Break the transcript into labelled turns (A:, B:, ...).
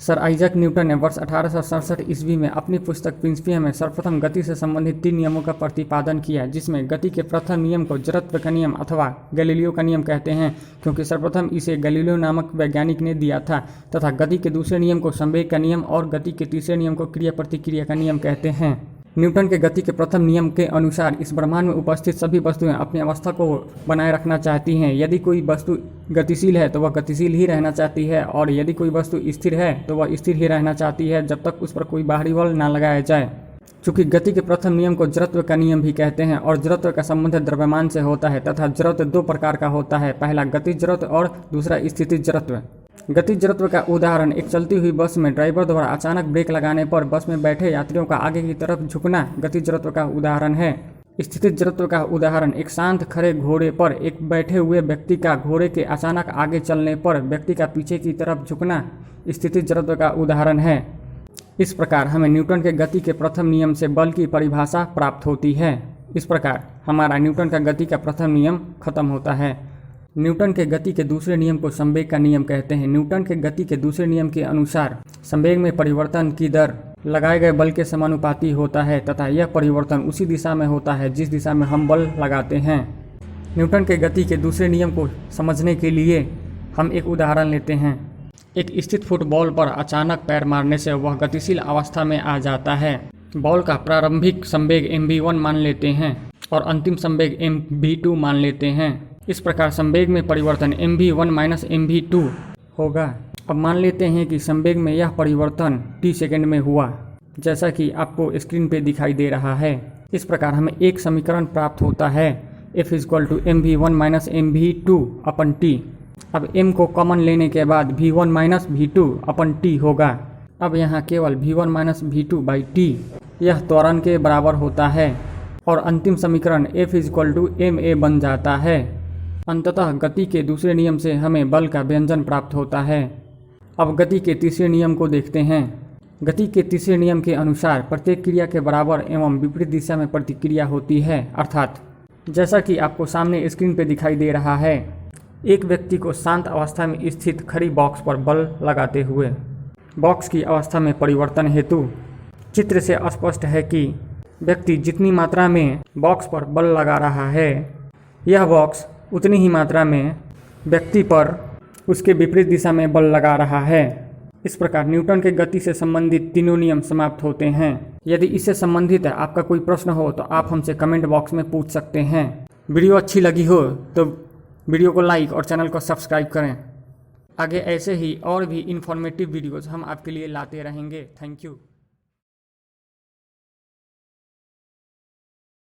A: Sir Isaac Newton ने वर्ष 1867 ईस्वी में अपनी पुस्तक प्रिंसिपिया में सर्वप्रथम गति से संबंधित 3 नियमों का प्रतिपादन किया, जिसमें गति के प्रथम नियम को जड़त्व का नियम अथवा गैलीलियो का नियम कहते हैं, क्योंकि सर्वप्रथम इसे गैलीलियो नामक वैज्ञानिक ने दिया था, तथा गति के दूसरे नियम को संवेग का नियम और गति के तीसरे नियम को क्रिया प्रतिक्रिया का नियम कहते हैं। न्यूटन के गति के प्रथम नियम के अनुसार इस ब्रह्मांड में उपस्थित सभी वस्तुएं अपनी अवस्था को बनाए रखना चाहती हैं। यदि कोई वस्तु गतिशील है तो वह गतिशील ही रहना चाहती है, और यदि कोई वस्तु स्थिर है तो वह स्थिर ही रहना चाहती है जब तक उस पर कोई बाहरी बल ना लगाया जाए। चूँकि गति के प्रथम नियम को जड़त्व का नियम भी कहते हैं और जड़त्व का संबंध द्रव्यमान से होता है, तथा जड़त्व 2 प्रकार का होता है, पहला गति जड़त्व और दूसरा स्थिति जड़त्व। गति जड़त्व का उदाहरण एक चलती हुई बस में ड्राइवर द्वारा अचानक ब्रेक लगाने पर बस में बैठे यात्रियों का आगे की तरफ झुकना गति जड़त्व का उदाहरण है। स्थिति जड़त्व का उदाहरण एक शांत खड़े घोड़े पर एक बैठे हुए व्यक्ति का घोड़े के अचानक आगे चलने पर व्यक्ति का पीछे की तरफ झुकना स्थिति जड़त्व का उदाहरण है। इस प्रकार हमें न्यूटन के गति के प्रथम नियम से बल की परिभाषा प्राप्त होती है। इस प्रकार हमारा न्यूटन का गति का प्रथम नियम खत्म होता है। न्यूटन के गति के दूसरे नियम को संवेग का नियम कहते हैं। न्यूटन के गति के दूसरे नियम के अनुसार संवेग में परिवर्तन की दर लगाए गए बल के समानुपाती होता है, तथा यह परिवर्तन उसी दिशा में होता है जिस दिशा में हम बल लगाते हैं। न्यूटन के गति के दूसरे नियम को समझने के लिए हम एक उदाहरण लेते हैं। एक स्थित फुटबॉल पर अचानक पैर मारने से वह गतिशील अवस्था में आ जाता है। बॉल का प्रारंभिक संवेग mv1 मान लेते हैं और अंतिम संवेग mv2 मान लेते हैं। इस प्रकार संवेग में परिवर्तन mv1 माइनस mv2 होगा। अब मान लेते हैं कि संवेग में यह परिवर्तन t सेकंड में हुआ, जैसा कि आपको स्क्रीन पे दिखाई दे रहा है। इस प्रकार हमें एक समीकरण प्राप्त होता है, F = mv1 माइनस mv2 अपन t। अब m को कॉमन लेने के बाद v1 माइनस v2 अपन t होगा। अब यहाँ केवल v1 minus v2 by t यह त्वरण के बराबर होता है और अंतिम समीकरण F = ma बन जाता है। अंततः गति के दूसरे नियम से हमें बल का व्यंजन प्राप्त होता है। अब गति के तीसरे नियम को देखते हैं। गति के तीसरे नियम के अनुसार प्रत्येक क्रिया के बराबर एवं विपरीत दिशा में प्रतिक्रिया होती है, अर्थात जैसा कि आपको सामने स्क्रीन पर दिखाई दे रहा है, एक व्यक्ति को शांत अवस्था में स्थित खड़ी बॉक्स पर बल लगाते हुए बॉक्स की अवस्था में परिवर्तन हेतु चित्र से स्पष्ट है कि व्यक्ति जितनी मात्रा में बॉक्स पर बल लगा रहा है, यह बॉक्स उतनी ही मात्रा में व्यक्ति पर उसके विपरीत दिशा में बल लगा रहा है। इस प्रकार न्यूटन के गति से संबंधित तीनों नियम समाप्त होते हैं। यदि इससे संबंधित आपका कोई प्रश्न हो तो आप हमसे कमेंट बॉक्स में पूछ सकते हैं। वीडियो अच्छी लगी हो तो वीडियो को लाइक और चैनल को सब्सक्राइब करें। आगे ऐसे ही और भी इन्फॉर्मेटिव वीडियोज़ हम आपके लिए लाते रहेंगे। Thank you.